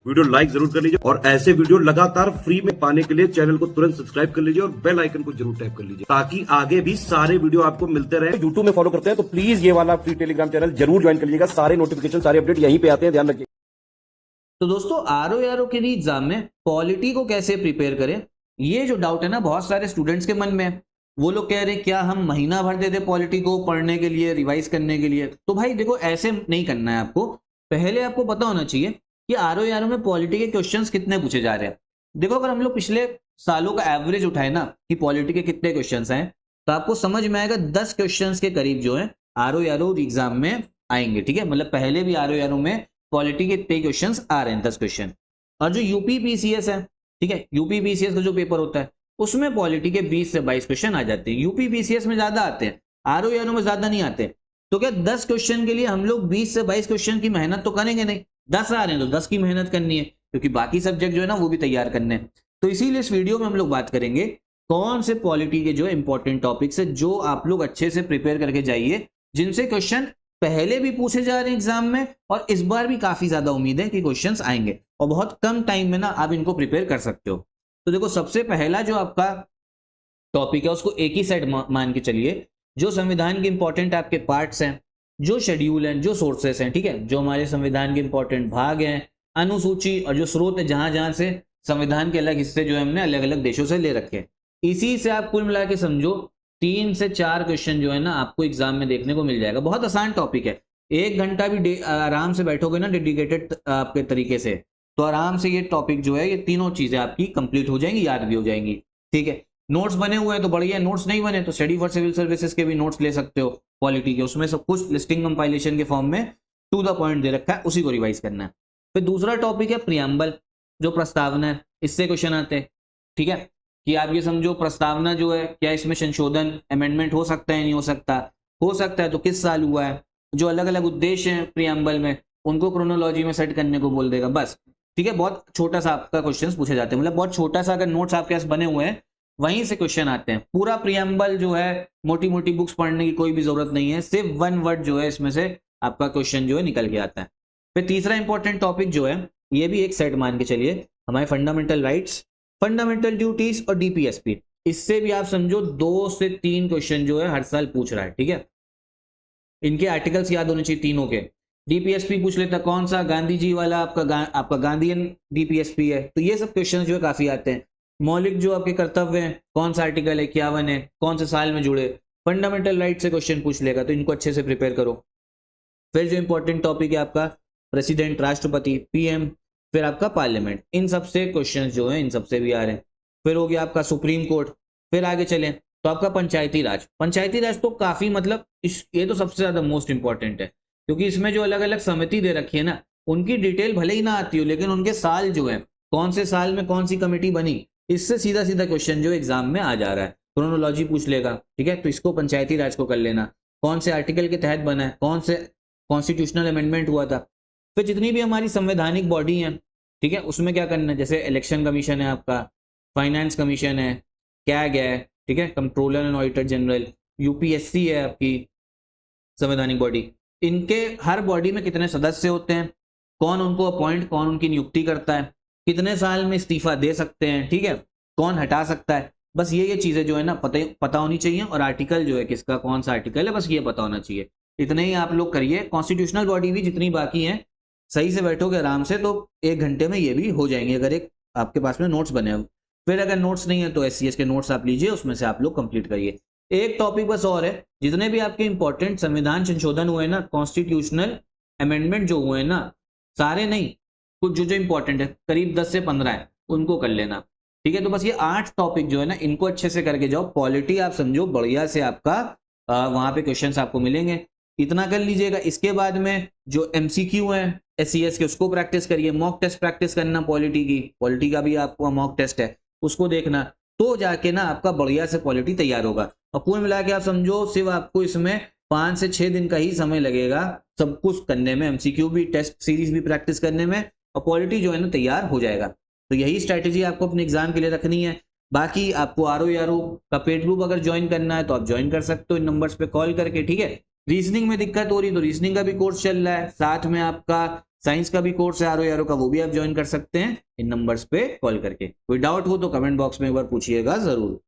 Video like जरूर कर लीजिए और ऐसे वीडियो लगातार फ्री में पाने के लिए चैनल को तुरंत सब्सक्राइब कर लीजिए और बेल आइकन को जरूर टैप कर लीजिए ताकि आगे भी सारे वीडियो आपको मिलते रहे। यूट्यूब में फॉलो करते हैं तो प्लीज ये वाला फ्री टेलीग्राम चैनल जरूर ज्वाइन कर लीजिएगा। सारे नोटिफिकेशन सारे अपडेट यहीं पे आते हैं, ध्यान रखिए। तो दोस्तों आरओ के लिए एग्जाम में पॉलिटी को कैसे प्रिपेयर करें, ये जो डाउट है ना बहुत सारे स्टूडेंट्स के मन में है। वो लोग कह रहे हैं क्या हम महीना भर दे दे पॉलिटी को पढ़ने के लिए, रिवाइज करने के लिए। तो भाई देखो ऐसे नहीं करना है आपको। पहले आपको पता होना चाहिए कि आरओ में पॉलिटी के क्वेश्चंस कितने पूछे जा रहे हैं। देखो अगर हम लोग पिछले सालों का एवरेज उठाए ना कि पॉलिटी के कितने क्वेश्चंस हैं, तो आपको समझ में आएगा 10 क्वेश्चंस के करीब जो है आरओ एग्जाम में आएंगे। ठीक है, मतलब पहले भी आरओ में पॉलिटी के इतने क्वेश्चंस आ रहे हैं, 10 क्वेश्चन। और जो यूपी पीसीएस है, ठीक है, यूपी पीसीएस का जो पेपर होता है उसमें पॉलिटी के 20 से 22 क्वेश्चन आ जाते हैं। यूपी पीसीएस में ज्यादा आते हैं, आरओ में ज्यादा नहीं आते। तो क्या 10 क्वेश्चन के लिए हम लोग 20 से 22 क्वेश्चन की मेहनत तो करेंगे नहीं। 10 आ रहे हैं तो 10 की मेहनत करनी है, क्योंकि बाकी सब्जेक्ट जो है ना वो भी तैयार करने हैं। तो इसीलिए इस वीडियो में हम लोग बात करेंगे कौन से पॉलिटी के जो इंपॉर्टेंट टॉपिक्स है जो आप लोग अच्छे से प्रिपेयर करके जाइए, जिनसे क्वेश्चन पहले भी पूछे जा रहे हैं एग्जाम में और इस बार भी काफी ज्यादा उम्मीद है कि क्वेश्चंस आएंगे और बहुत कम टाइम में ना आप इनको प्रिपेयर कर सकते हो। तो देखो सबसे पहला जो आपका टॉपिक है उसको एक ही सेट मान के चलिए। जो संविधान के इंपॉर्टेंट आपके पार्ट्स हैं, जो शेड्यूल हैं, जो सोर्सेस हैं, ठीक है, जो हमारे संविधान के इंपॉर्टेंट भाग हैं, अनुसूची और जो स्रोत है जहां जहां से संविधान के अलग हिस्से जो है हमने अलग अलग देशों से ले रखे हैं, इसी से आप कुल मिला के समझो 3 से 4 क्वेश्चन जो है ना आपको एग्जाम में देखने को मिल जाएगा। बहुत आसान टॉपिक है, 1 घंटा भी आराम से बैठोगे ना डेडिकेटेड आपके तरीके से, तो आराम से ये टॉपिक जो है ये तीनों चीजें आपकी कंप्लीट हो जाएंगी, याद भी हो जाएंगी। ठीक है, नोट्स बने हुए हैं तो बढ़िया, नोट्स नहीं बने तो स्टडी फॉर सिविल सर्विसेज के भी नोट्स ले सकते हो पॉलिटी के, उसमें सब कुछ लिस्टिंग कंपाइलेशन के फॉर्म में टू द पॉइंट दे रखा है, उसी को रिवाइज करना है। फिर दूसरा टॉपिक है प्रियम्बल, जो प्रस्तावना है, इससे क्वेश्चन आते हैं। ठीक है, कि आप ये समझो प्रस्तावना जो है क्या इसमें संशोधन अमेंडमेंट हो सकता है, नहीं हो सकता, हो सकता है तो किस साल हुआ है, जो अलग अलग उद्देश्य हैं प्रियम्बल में उनको क्रोनोलॉजी में सेट करने को बोल देगा बस। ठीक है, बहुत छोटा सा आपका क्वेश्चन पूछे जाते हैं, मतलब बहुत छोटा सा अगर नोट्स आपके पास बने हुए हैं वहीं से क्वेश्चन आते हैं। पूरा प्रियम्बल जो है मोटी मोटी बुक्स पढ़ने की कोई भी जरूरत नहीं है, सिर्फ 1 वर्ड जो है इसमें से आपका क्वेश्चन जो है निकल के आता है। फिर तीसरा इंपॉर्टेंट टॉपिक जो है ये भी एक सेट मान के चलिए, हमारे फंडामेंटल राइट्स, फंडामेंटल ड्यूटीज और डीपीएसपी। इससे भी आप समझो 2 से 3 क्वेश्चन जो है हर साल पूछ रहा है। ठीक है, इनके आर्टिकल्स याद होने चाहिए तीनों के। डीपीएसपी पूछ लेता कौन सा, गांधी जी वाला आपका गांधीयन डीपीएसपी है, तो ये सब क्वेश्चन जो है काफी आते हैं। मौलिक जो आपके कर्तव्य हैं, कौन सा आर्टिकल है, 51 है, कौन से साल में जुड़े, फंडामेंटल राइट से क्वेश्चन पूछ लेगा, तो इनको अच्छे से प्रिपेयर करो। फिर जो इंपॉर्टेंट टॉपिक है आपका प्रेसिडेंट, राष्ट्रपति, पीएम, फिर आपका पार्लियामेंट, इन सबसे क्वेश्चन जो है इन सबसे भी आ रहे हैं। फिर हो गया आपका सुप्रीम कोर्ट। फिर आगे चले तो आपका पंचायती राज। पंचायती राज तो काफी मतलब ये तो सबसे ज्यादा मोस्ट इंपॉर्टेंट है, क्योंकि इसमें जो अलग अलग समिति दे रखी है ना उनकी डिटेल भले ही ना आती हो, लेकिन उनके साल जो है कौन से साल में कौन सी कमेटी बनी, इससे सीधा सीधा क्वेश्चन जो एग्जाम में आ जा रहा है। क्रोनोलॉजी पूछ लेगा, ठीक है, तो इसको पंचायती राज को कर लेना, कौन से आर्टिकल के तहत बना है, कौन से कॉन्स्टिट्यूशनल अमेंडमेंट हुआ था। फिर जितनी भी हमारी संवैधानिक बॉडी है, ठीक है, उसमें क्या करना है, जैसे इलेक्शन कमीशन है आपका, फाइनेंस कमीशन है, कैग है, ठीक है, controller and auditor general, UPSC है आपकी संवैधानिक बॉडी। इनके हर बॉडी में कितने सदस्य होते हैं, कौन उनको अपॉइंट, कौन उनकी नियुक्ति करता है, कितने साल में इस्तीफा दे सकते हैं, ठीक है, कौन हटा सकता है, बस ये चीजें जो है ना पता होनी चाहिए। और आर्टिकल जो है किसका कौन सा आर्टिकल है, बस ये पता होना चाहिए। इतने ही आप लोग करिए। कॉन्स्टिट्यूशनल बॉडी भी जितनी बाकी है सही से बैठोगे आराम से तो 1 घंटे में ये भी हो जाएंगे, अगर एक आपके पास में नोट्स बने हो। फिर अगर नोट्स नहीं है तो एससीएस के नोट्स आप लीजिए, उसमें से आप लोग कंप्लीट करिए। एक टॉपिक बस और है, जितने भी आपके इंपॉर्टेंट संविधान संशोधन हुए ना, कॉन्स्टिट्यूशनल अमेंडमेंट जो हुए ना, सारे नहीं, कुछ जो इंपॉर्टेंट है करीब 10 से 15 है, उनको कर लेना। ठीक है, तो बस ये 8 टॉपिक जो है ना इनको अच्छे से करके जाओ। पॉलिटी आप समझो बढ़िया से आपका वहां पे क्वेश्चंस आपको मिलेंगे, इतना कर लीजिएगा। इसके बाद में जो एमसीक्यू है एससीएस के उसको प्रैक्टिस करिए, मॉक टेस्ट प्रैक्टिस करना पॉलिटी का भी आपको मॉक टेस्ट है उसको देखना, तो जाके ना आपका बढ़िया से पॉलिटी तैयार होगा। और कुल मिला के आप समझो सिर्फ आपको इसमें 5 से 6 दिन का ही समय लगेगा सब कुछ करने में, एमसीक्यू भी, टेस्ट सीरीज भी प्रैक्टिस करने में, और पॉलिटी जो है ना तैयार हो जाएगा। तो यही स्ट्रैटेजी आपको अपने एग्जाम के लिए रखनी है। बाकी आपको आरओ का पेड ग्रुप अगर ज्वाइन करना है तो आप ज्वाइन कर सकते हो इन नंबर्स पे कॉल करके। ठीक है, रीजनिंग में दिक्कत हो रही तो रीजनिंग का भी कोर्स चल रहा है, साथ में आपका साइंस का भी कोर्स है आरओ का, वो भी आप ज्वाइन कर सकते हैं इन नंबर्स पे कॉल करके। कोई डाउट हो तो कमेंट बॉक्स में एक बार पूछिएगा जरूर।